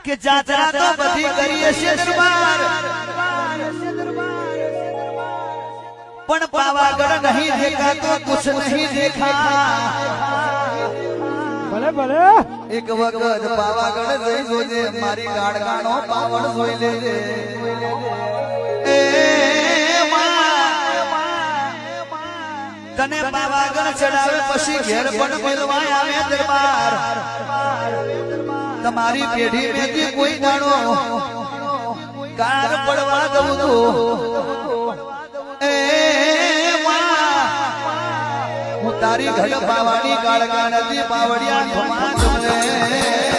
કે જાત્રા તો બધી કરીએ છે દરબાર પણ પાવાગઢ નહીં દેખા તો કુછ નહીં દેખા ભલે ભલે એક વખત પાવાગઢ જઈ જોજે મારી ગાડગાનો પાવડ જોઈ લેજે એ તને પાવાગઢ ચડાવે પછી ઘેર પણ મેળવા આવે દરબાર તમારી પેઢી મેથી કોઈ દાડો કાર પડવા દઉં તો એ હું તારી ઘર પાવાની ગાળગા નદી પાવડિયા ખમા તમને